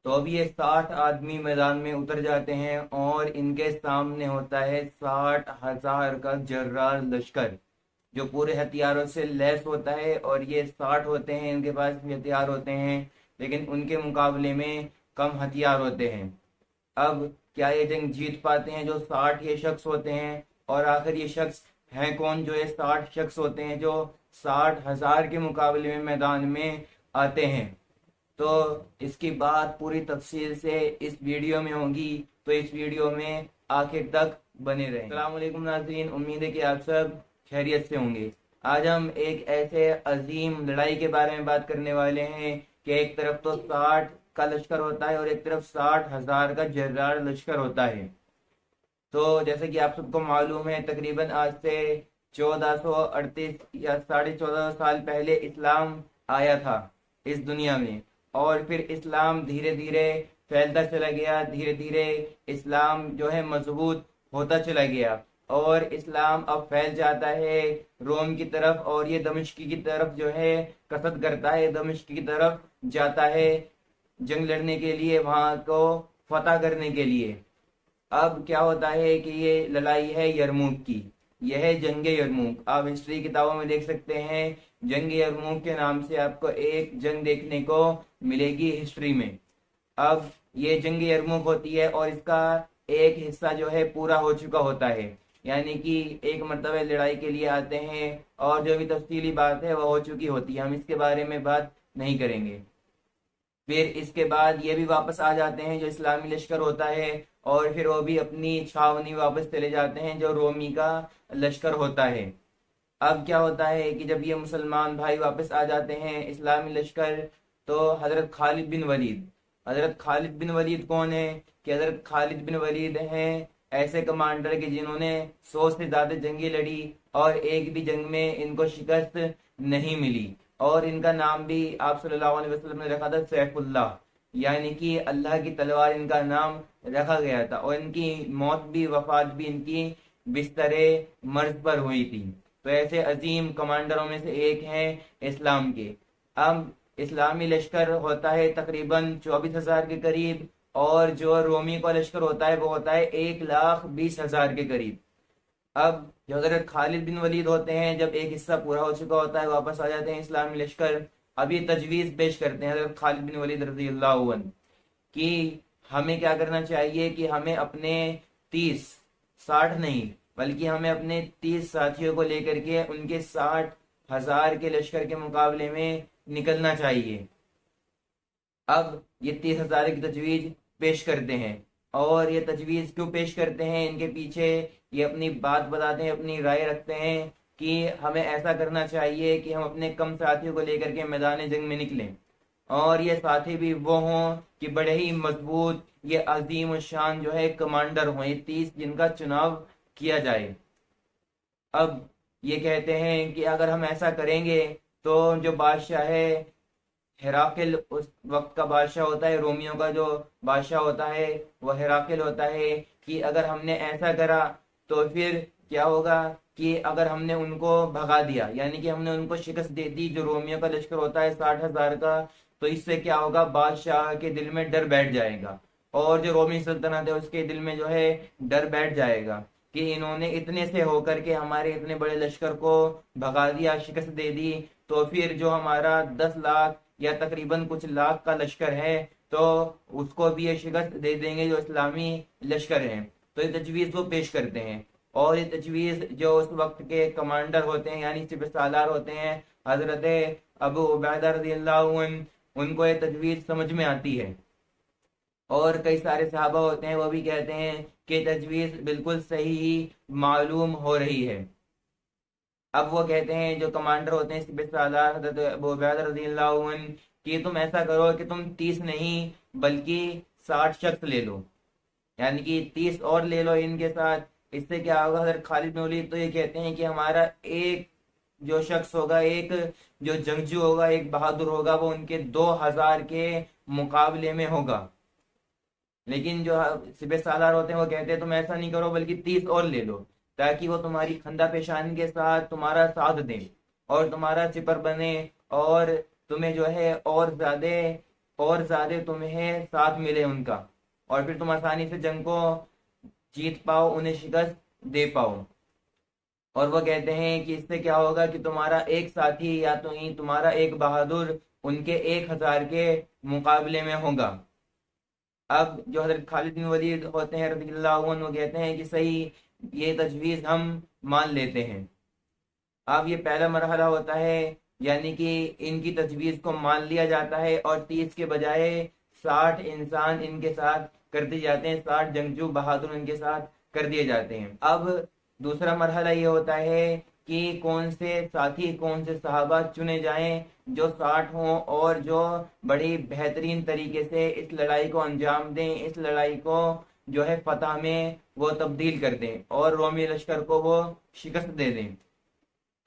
तो अब ये 60 आदमी मैदान में उतर जाते हैं और इनके सामने होता है 60,000 का जर्रार लश्कर, जो पूरे हथियारों से लैस होता है। और ये 60 होते हैं, इनके पास भी हथियार होते हैं, लेकिन उनके मुकाबले में कम हथियार होते हैं। अब क्या ये जंग जीत पाते हैं जो 60 ये शख्स होते हैं? और आखिर ये शख्स हैं कौन जो ये 60 शख्स होते हैं जो 60,000 के मुकाबले में मैदान में आते हैं? तो इसकी बात पूरी तफसील से इस वीडियो में होगी, तो इस वीडियो में आखिर तक बने रहें। अस्सलाम वालेकुम नाज़रीन, उम्मीद है कि आप सब खैरियत से होंगे। आज हम एक ऐसे अजीम लड़ाई के बारे में बात करने वाले हैं कि एक तरफ तो 60 का लश्कर होता है और एक तरफ 60,000 का जर्रार लश्कर होता है। तो जैसे कि आप सबको मालूम है, तकरीबन आज से 1438 या 1450 साल पहले इस्लाम आया था इस दुनिया में। और फिर इस्लाम धीरे धीरे फैलता चला गया, धीरे धीरे इस्लाम जो है मजबूत होता चला गया। और इस्लाम अब फैल जाता है रोम की तरफ, और ये दमिश्क की तरफ जो है कसद करता है, दमिश्क की तरफ जाता है जंग लड़ने के लिए, वहां को फतह करने के लिए। अब क्या होता है कि ये लड़ाई है यरमुक की। यह है जंग यरमुक। आप हिस्ट्री किताबों में देख सकते हैं, जंग यरमुक के नाम से आपको एक जंग देखने को मिलेगी हिस्ट्री में। अब ये जंग यरमुक होती है और इसका एक हिस्सा जो है पूरा हो चुका होता है, यानी कि एक मर्तबा लड़ाई के लिए आते हैं और जो भी तफसीली बात है वह हो चुकी होती है, हम इसके बारे में बात नहीं करेंगे। फिर इसके बाद ये भी वापस आ जाते हैं जो इस्लामी लश्कर होता है, और फिर वो भी अपनी छावनी वापस चले जाते हैं जो रोमी का लश्कर होता है। अब क्या होता है कि जब ये मुसलमान भाई वापस आ जाते हैं इस्लामी लश्कर, तो हजरत खालिद बिन वलीद कौन है? कि हजरत खालिद बिन वलीद हैं ऐसे कमांडर के जिन्होंने 100 से ज्यादा जंगी लड़ी और एक भी जंग में इनको शिकस्त नहीं मिली। और इनका नाम भी आप सल्लल्लाहु अलैहि वसल्लम ने रखा था सैफुल्लाह, यानी कि अल्लाह की तलवार इनका नाम रखा गया था। और इनकी मौत भी, वफात भी इनकी बिस्तरे मर्ज पर हुई थी। तो ऐसे अजीम कमांडरों में से एक हैं इस्लाम के। अब इस्लामी लश्कर होता है तकरीबन 24,000 के करीब, और जो रोमी का लश्कर होता है वो होता है 1,20,000 के करीब। अब जो हजरत खालिद बिन वलीद होते हैं, जब एक हिस्सा पूरा हो चुका होता है वापस आ जाते हैं इस्लामी लश्कर। अब ये तजवीज पेश करते हैं हजरत खालिद बिन वलीद रजी अल्लाह अन्हु कि हमें क्या करना चाहिए कि हमें अपने 30, 60 नहीं, बल्कि हमें अपने 30 साथियों को लेकर के उनके 60,000 के लश्कर के मुकाबले में निकलना चाहिए। अब ये 30,000 की तजवीज पेश करते हैं। और ये तजवीज क्यों पेश करते हैं, इनके पीछे ये अपनी बात बताते हैं, अपनी राय रखते हैं कि हमें ऐसा करना चाहिए कि हम अपने कम साथियों को लेकर के मैदान जंग में निकलें, और ये साथी भी वो हों कि बड़े ही मजबूत, ये अजीम शान जो है कमांडर हों, ये 30 जिनका चुनाव किया जाए। अब ये कहते हैं कि अगर हम ऐसा करेंगे तो जो बादशाह है हेराकिल, उस वक्त का बादशाह होता है, रोमियो का जो बादशाह होता है वह हेराकिल होता है, कि अगर हमने ऐसा करा तो फिर क्या होगा कि अगर हमने उनको भगा दिया, यानी कि हमने उनको शिकस्त दे दी, जो रोमियो का लश्कर होता है 60,000 का, तो इससे क्या होगा, बादशाह के दिल में डर बैठ जाएगा, और जो रोमी सल्तनत है उसके दिल में जो है डर बैठ जाएगा कि इन्होंने इतने से होकर के हमारे इतने बड़े लश्कर को भगा दिया, शिकस्त दे दी, तो फिर जो हमारा 10 लाख या तकरीबन कुछ लाख का लश्कर है तो उसको भी ये शिकस्त दे देंगे जो इस्लामी लश्कर हैं। तो ये तजवीज वो पेश करते हैं, और ये तजवीज जो उस वक्त के कमांडर होते हैं यानी सिपहसालार होते हैं हजरत अबू उबैदा रज़ी अल्लाहु अन्हु, उनको ये तजवीज समझ में आती है। और कई सारे सहाबा होते हैं वो भी कहते हैं कि तजवीज बिल्कुल सही ही मालूम हो रही है। अब वो कहते हैं, जो कमांडर होते हैं सिपहसालार हजरत अबू उबैदा रज़ी अल्लाहु अन्हु, कि तुम ऐसा करो कि तुम 30 नहीं बल्कि 60 शख्स ले लो, यानी कि 30 और ले लो इनके साथ। इससे क्या होगा, हजरत खालिद बिन वलीद तो ये कहते हैं कि हमारा एक जो शख्स होगा, एक जो जंगजू होगा, एक बहादुर होगा, वो उनके 2,000 के मुकाबले में होगा। लेकिन जो सिपहसालार होते हैं वो कहते हैं तुम ऐसा नहीं करो बल्कि 30 और ले लो, ताकि वो तुम्हारी खंदा पेशानी के साथ तुम्हारा साथ दें और तुम्हारा सिपर बने, और तुम्हें जो है और ज्यादा और ज्यादा तुम्हें साथ मिले उनका, और फिर तुम आसानी से जंग को जीत पाओ, उन्हें शिकस्त दे पाओ। और वो कहते हैं कि इससे क्या होगा कि तुम्हारा एक साथी या तो ही तुम्हारा एक बहादुर उनके 1,000 के मुकाबले में होगा। अब जो हजरत खालिद बिन वलीद होते हैं रज़ियल्लाहु अन्हु, वो कहते हैं कि सही, ये तजवीज हम मान लेते हैं। अब ये पहला मरहला होता है, यानी कि इनकी तजवीज को मान लिया जाता है और 30 के बजाय 60 इंसान इनके साथ कर दिए जाते हैं, 60 जंगजू बहादुर इनके साथ कर दिए जाते हैं। अब दूसरा मरहला ये होता है कि कौन से साथी, कौन से सहाबा चुने जाएं जो 60 हों और जो बड़ी बेहतरीन तरीके से इस लड़ाई को अंजाम दें, इस लड़ाई को जो है फतह में वो तब्दील कर दें और रोमी लश्कर को वो शिकस्त दे दें।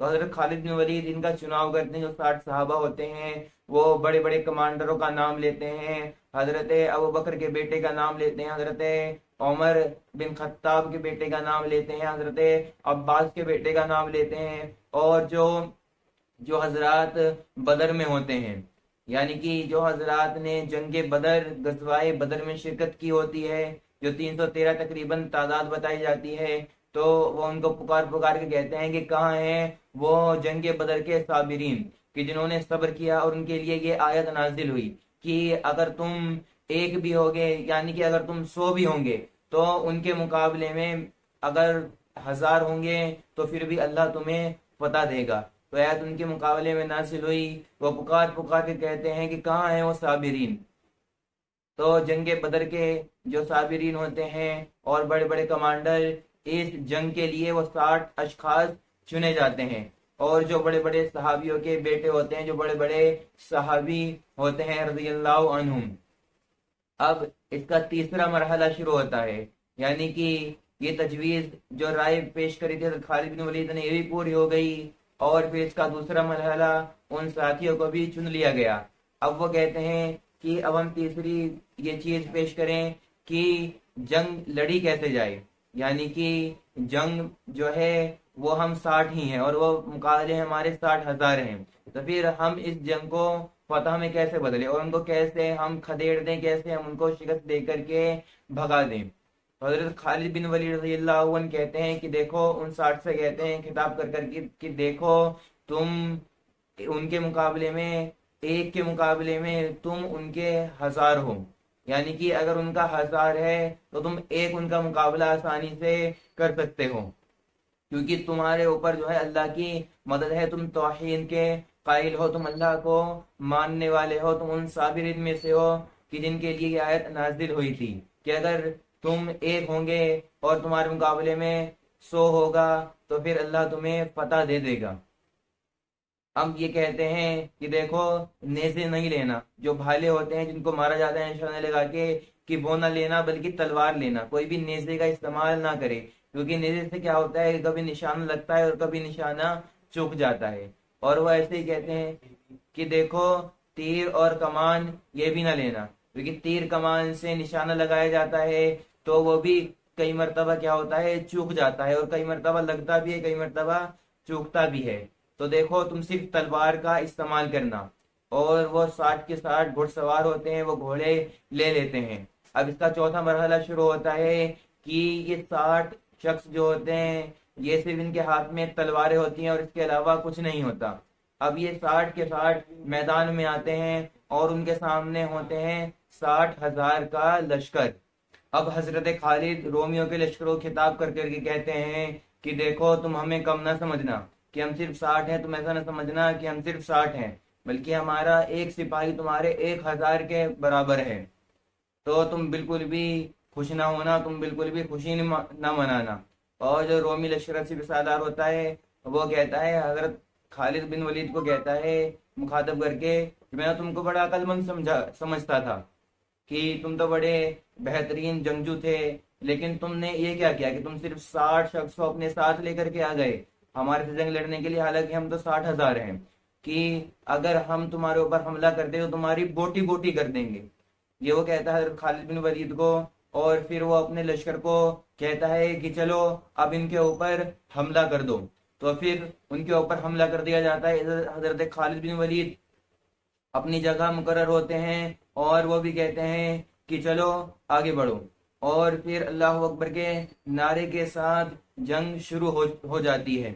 तो हजरत खालिद बिन वलीद इनका चुनाव करते हैं। जो 60 सहाबा होते हैं वो बड़े बड़े कमांडरों का नाम लेते हैं, हजरत अबू बकर के बेटे का नाम लेते हैं, हजरत उमर बिन खत्ताब के बेटे का नाम लेते हैं, हजरत अब्बास के बेटे का नाम लेते हैं। और जो जो हजरात बदर में होते हैं, यानी कि जो हजरात ने जंगे बदर, गजवाए बदर में शिरकत की होती है, जो 313 तकरीबन तादाद बताई जाती है, तो वो उनको पुकार पुकार के कहते हैं कि कहाँ हैं वो जंगे बदर के साबिरीन, कि जिन्होंने सब्र किया और उनके लिए ये आयत नाजिल हुई कि अगर तुम एक भी होगे, यानी कि अगर तुम 100 भी होंगे, तो उनके मुकाबले में अगर 1,000 होंगे तो फिर भी अल्लाह तुम्हें फतह देगा। तो आयत उनके मुकाबले में नाजिल हुई। वो पुकार पुकार के कहते हैं कि कहाँ है वो साबिरीन। तो जंगे बदर के जो साबिरीन होते हैं और बड़े बड़े कमांडर, इस जंग के लिए वो 60 अशखास चुने जाते हैं। और जो बड़े बड़े सहाबियों के बेटे होते हैं, जो बड़े बड़े सहाबी होते हैं रज़ियल्लाहु अन्हुम, अब इसका तीसरा मरहला शुरू होता है, यानी कि ये तजवीज जो राय पेश करी थी हज़रत खालिद बिन वलीद ने, ये भी पूरी हो गई। और फिर इसका दूसरा मरहला, उन साथियों को भी चुन लिया गया। अब वो कहते हैं कि अब हम तीसरी ये चीज पेश करें कि जंग लड़ी कैसे जाए, यानी कि जंग जो है वो हम 60 ही हैं और वो मुकाबले हमारे 60,000 हैं। तो फिर हम इस जंग को फतह में कैसे बदले और उनको कैसे हम खदेड़ दें, कैसे हम उनको शिकस्त दे करके भगा दें। तो हजरत खालिद बिन वलीद रज़ियल्लाहु अन्हु कहते हैं कि देखो, उन 60 से कहते हैं खिताब कर कर कि देखो, तुम उनके मुकाबले में, एक के मुकाबले में तुम उनके 1,000 हो, यानी कि अगर उनका 1,000 है तो तुम एक उनका मुकाबला आसानी से कर सकते हो, क्योंकि तुम्हारे ऊपर जो है अल्लाह की मदद है, तुम तौहीद के कायल हो, तुम अल्लाह को मानने वाले हो, तुम उन साबिरीन में से हो कि जिनके लिए ये आयत नाजिल हुई थी कि अगर तुम एक होंगे और तुम्हारे मुकाबले में 100 होगा तो फिर अल्लाह तुम्हें फतह दे देगा। अब ये कहते हैं कि देखो, नेज़े नहीं लेना, जो भाले होते हैं जिनको मारा जाता है निशाने लगा के, कि वो ना लेना बल्कि तलवार लेना, कोई भी नेज़े का इस्तेमाल ना करे, क्योंकि नेज़े से क्या होता है, कभी निशाना लगता है और कभी निशाना चूक जाता है। और वो ऐसे ही कहते हैं कि देखो, तीर और कमान ये भी ना लेना, क्योंकि तीर कमान से निशाना लगाया जाता है तो वो भी कई मरतबा क्या होता है, चूक जाता है, और कई मरतबा लगता भी है, कई मरतबा चूकता भी है। तो देखो, तुम सिर्फ तलवार का इस्तेमाल करना। और वो 60 के 60 घुड़सवार होते हैं, वो घोड़े ले लेते हैं। अब इसका चौथा मरहला शुरू होता है कि ये 60 शख्स जो होते हैं, ये सिर्फ इनके हाथ में तलवारें होती हैं और इसके अलावा कुछ नहीं होता। अब ये 60 के 60 मैदान में आते हैं और उनके सामने होते हैं 60,000 का लश्कर। अब हजरत खालिद रोमियो के लश्कर को खिताब कर करके कहते हैं कि देखो, तुम हमें कम ना समझना कि हम सिर्फ 60 हैं, तुम ऐसा ना समझना कि हम सिर्फ 60 हैं, बल्कि हमारा एक सिपाही तुम्हारे 1,000 के बराबर है। तो तुम बिल्कुल भी खुश ना होना, तुम बिल्कुल भी खुशी ना मनाना। और जो रोमी लश्कर से सालार होता है, वो कहता है, हजरत खालिद बिन वलीद को कहता है मुखातब करके कि मैं तुमको बड़ा अक्लमंद समझता था, कि तुम तो बड़े बेहतरीन जंगजू थे, लेकिन तुमने ये क्या किया कि तुम सिर्फ 60 शख्स को अपने साथ लेकर के आ गए हमारे से जंग लड़ने के लिए, हालांकि हम तो 60,000 हैं, कि अगर हम तुम्हारे ऊपर हमला करते तो तुम्हारी बोटी बोटी कर देंगे। ये वो कहता है हजरत खालिद बिन वलीद को। और फिर वो अपने लश्कर को कहता है कि चलो अब इनके ऊपर हमला कर दो। तो फिर उनके ऊपर हमला कर दिया जाता है। हजरत खालिद बिन वलीद अपनी जगह मुकर्रर होते हैं और वो भी कहते हैं कि चलो आगे बढ़ो। और फिर अल्लाह अकबर के नारे के साथ जंग शुरू हो जाती है।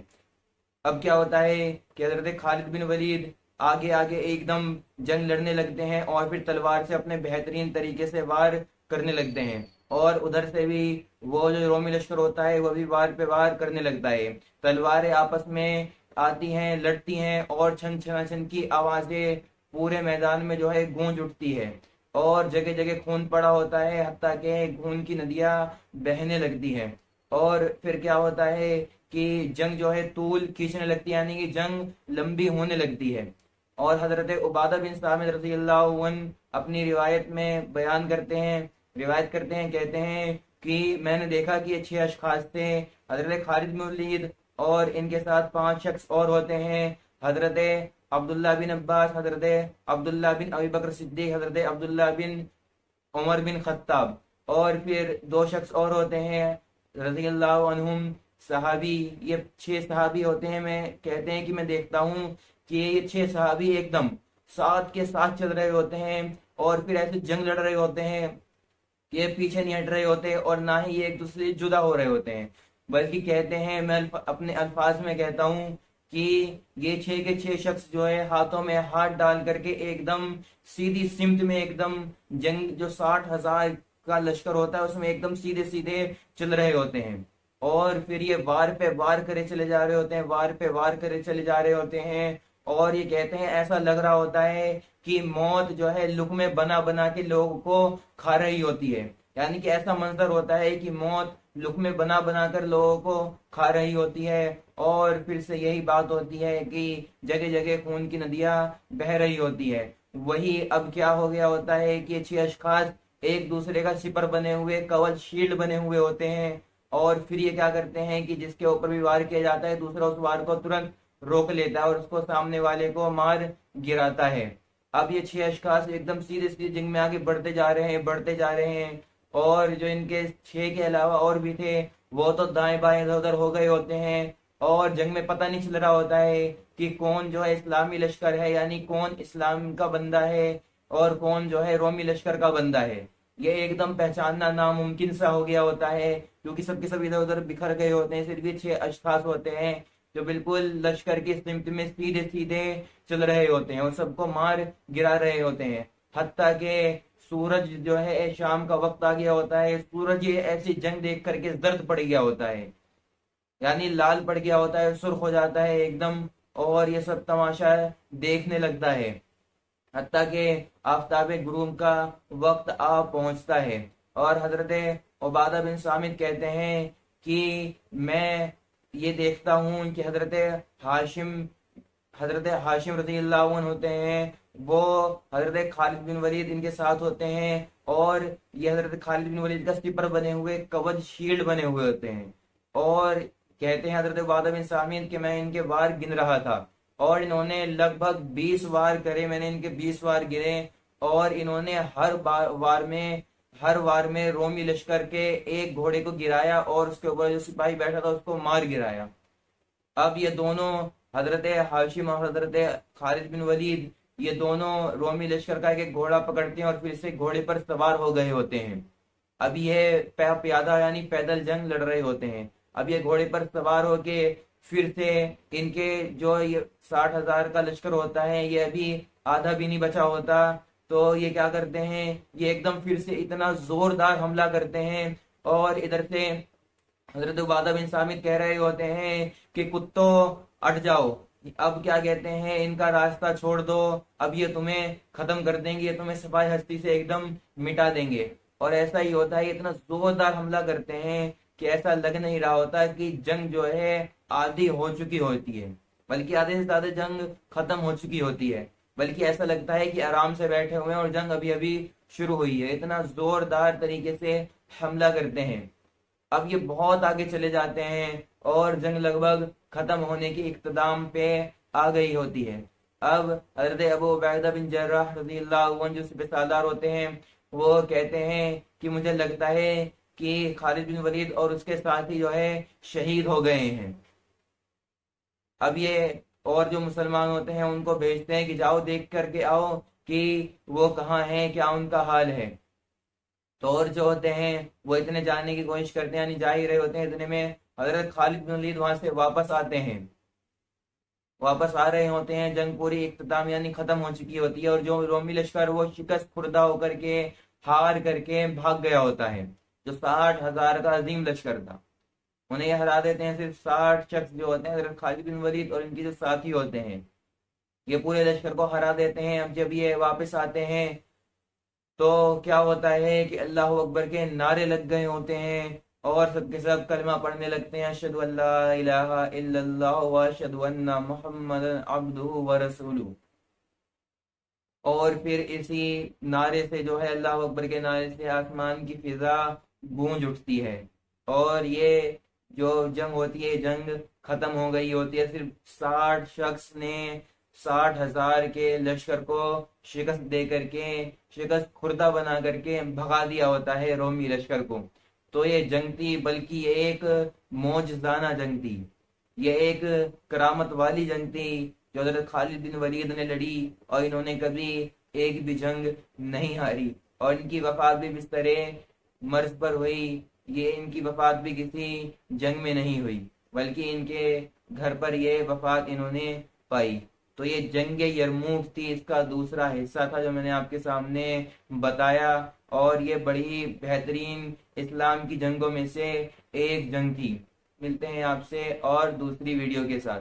अब क्या होता है कि हजरत खालिद बिन वलीद आगे आगे एकदम जंग लड़ने लगते हैं और फिर तलवार से अपने बेहतरीन तरीके से वार करने लगते हैं। और उधर से भी वो जो रोमी लश्कर होता है वो भी वार पे वार करने लगता है। तलवारें आपस में आती हैं, लड़ती हैं और छन छनाछन की आवाजें पूरे मैदान में जो है गूंज उठती है। और जगह जगह खून पड़ा होता है, हत्ता के खून की नदियां बहने लगती हैं। और फिर क्या होता है कि जंग जो है तूल खींचने लगती है, यानी कि जंग लंबी होने लगती है। और हजरत उबादा बिन सामिद रजी अल्लाह अन्हु अपनी रिवायत में बयान करते हैं, रिवायत करते हैं, कहते हैं कि मैंने देखा कि ये 6 अशखास थे, हजरत खालिद बिन वलीद और इनके साथ 5 शख्स और होते हैं, हजरत अब्दुल्ला बिन अब्बास, हजरत अब्दुल्ला बिन अबी बकर सिद्दीक, हजरत अब्दुल्ला बिन उमर बिन खत्ताब। और फिर 2 शख्स और होते हैं रजी अल्लाह अन्हुम सहाबी। ये 6 सहाबी होते हैं। मैं कहते हैं कि मैं देखता हूँ कि ये 6 सहाबी एकदम साथ के साथ चल रहे होते हैं और फिर ऐसे जंग लड़ रहे होते हैं कि ये पीछे नहीं हट रहे होते और ना ही ये एक दूसरे से जुदा हो रहे होते हैं। बल्कि कहते हैं, मैं अपने अल्फाज में कहता हूँ कि ये 6 के 6 शख्स जो है हाथों में हाथ डाल करके एकदम सीधी सिमत में एकदम जंग जो 60,000 का लश्कर होता है उसमें एकदम सीधे सीधे चल रहे होते हैं। और फिर ये वार पे वार करे चले जा रहे होते हैं, वार पे वार करे चले जा रहे होते हैं। और ये कहते हैं ऐसा लग रहा होता है कि मौत जो है लुक़्मे बना बना के लोगों को खा रही होती है। यानी कि ऐसा मंजर होता है कि मौत लुक़्मे बना बना कर लोगों को खा रही होती है। और फिर से यही बात होती है कि जगह जगह खून की नदियां बह रही होती है। वही अब क्या हो गया होता है कि 6 अशखास एक दूसरे का सिपर बने हुए, कवच शील्ड बने हुए होते हैं। और फिर ये क्या करते हैं कि जिसके ऊपर भी वार किया जाता है दूसरा उस वार को तुरंत रोक लेता है और उसको सामने वाले को मार गिराता है। अब ये 6 अशखास एकदम सीधे सीधे जंग में आगे बढ़ते जा रहे हैं, बढ़ते जा रहे हैं। और जो इनके 6 के अलावा और भी थे वो तो दाएं बाएं इधर उधर हो गए होते हैं। और जंग में पता नहीं चल रहा होता है कि कौन जो है इस्लामी लश्कर है, यानी कौन इस्लाम का बंदा है और कौन जो है रोमी लश्कर का बंदा है। ये एकदम पहचानना नामुमकिन सा हो गया होता है क्योंकि सबके सब इधर उधर बिखर गए होते हैं। सिर्फ ये 6 अशखास होते हैं जो बिल्कुल लश्कर की सिमत में सीधे सीधे चल रहे होते हैं और सबको मार गिरा रहे होते हैं। हत्ता के सूरज जो है शाम का वक्त आ गया होता है, सूरज ये ऐसी जंग देख करके जर्द पड़ गया होता है, यानी लाल पड़ गया होता है, सुर्ख हो जाता है एकदम। और ये सब तमाशा देखने लगता है हत्ता के आफताब गुरूब का वक्त आ पहुंचता है। और हजरत उबादा बिन सामिद कहते हैं कि मैं ये देखता हूँ कि हाशिम हजरत हाशिम रजी अल्लाह अन्हु होते हैं, वो हजरत खालिद बिन वलीद इनके साथ होते हैं। और ये हजरत खालिद बिन वलीद का सिपर बने हुए, कवच शील्ड बने हुए होते हैं। और कहते हैं हजरत उबादा बिन सामिद कि मैं इनके वार गिन रहा था और इन्होंने लगभग 20 वार करे, मैंने इनके 20 वार गिने। और इन्होंने हर वार में रोमी लश्कर के एक घोड़े को गिराया और उसके ऊपर जो सिपाही बैठा था उसको मार गिराया। अब ये दोनों हजरत हाशिम और हजरत खालिद बिन वलीद ये दोनों रोमी लश्कर का एक एक घोड़ा पकड़ते हैं और फिर से घोड़े पर सवार हो गए होते हैं। अब ये प्यादा यानी पैदल जंग लड़ रहे होते हैं। अब ये घोड़े पर सवार होके फिर से इनके जो ये 60,000 का लश्कर होता है ये अभी आधा भी नहीं बचा होता। तो ये क्या करते हैं, ये एकदम फिर से इतना जोरदार हमला करते हैं। और इधर से हजरत उबादा बिन सामिद कह रहे होते हैं कि कुत्तों अट जाओ, अब क्या कहते हैं इनका रास्ता छोड़ दो, अब ये तुम्हें खत्म कर देंगे, ये तुम्हें सफाई हस्ती से एकदम मिटा देंगे। और ऐसा ही होता है, इतना जोरदार हमला करते हैं कि ऐसा लग नहीं रहा होता कि जंग जो है आधी हो चुकी होती है, बल्कि आधे से ज्यादा जंग खत्म हो चुकी होती है। बल्कि ऐसा लगता है कि आराम से बैठे हुए हैं और जंग अभी अभी शुरू हुई है, इतना जोरदार तरीके से हमला करते हैं। अब ये बहुत आगे चले जाते हैं और जंग लगभग खत्म होने की इख्तिताम पे आ गई होती है। अब हजरत अबू उबैदा बिन जर्राह रज़ियल्लाहु अन्हु जो सिपहसालार होते हैं वो कहते हैं कि मुझे लगता है कि खालिद बिन वलीद और उसके साथी जो है शहीद हो गए हैं। अब ये और जो मुसलमान होते हैं उनको भेजते हैं कि जाओ देख करके आओ कि वो कहाँ हैं, क्या उनका हाल है। तो और जो होते हैं वो इतने जानने की कोशिश करते हैं, यानी जा ही रहे होते हैं, इतने में हजरत खालिद बिन वलीद वहां से वापस आते हैं। वापस आ रहे होते हैं, जंग पूरी इख्तिताम यानी खत्म हो चुकी होती है, और जो रोमी लश्कर वो शिकस्त खुर्दा होकर के हार करके भाग गया होता है। जो 60,000 का अजीम लश्कर था, उन्हें ये हरा देते हैं सिर्फ 60 शख्स जो होते हैं, हजरत खालिद बिन वलीद और इनके जो साथी होते हैं, ये पूरे लश्कर को हरा देते हैं। अब जब ये वापस आते हैं तो क्या होता है कि अल्लाह अकबर के नारे लग गए होते हैं, और सबके सब कलमा पढ़ने लगते हैं, अशहदु अल्ला इलाहा इल्लल्लाह व अशहदु अन्ना मुहम्मदन अब्दुहु व रसूलुहु। और फिर इसी नारे से जो है, अल्लाह अकबर के नारे से आसमान की फिजा गूंज उठती है, और ये जो जंग होती है, जंग खत्म हो गई होती है। सिर्फ 60 शख्स ने 60,000 के लश्कर को शिकस्त दे करके, शिकस्त खुर्दा बना करके भगा दिया होता है रोमी लश्कर को। तो ये जंग थी, बल्कि ये एक मौजजाना जंग थी, ये एक करामत वाली जंग थी जो हजरत खालिद बिन वलीद ने लड़ी, और इन्होंने कभी एक भी जंग नहीं हारी। और इनकी वफात भी बिस्तर मर्ज पर हुई, ये इनकी वफात भी किसी जंग में नहीं हुई, बल्कि इनके घर पर ये वफात इन्होंने पाई। तो ये जंग यरमूक थी, इसका दूसरा हिस्सा था जो मैंने आपके सामने बताया, और ये बड़ी बेहतरीन इस्लाम की जंगों में से एक जंग थी। मिलते हैं आपसे और दूसरी वीडियो के साथ।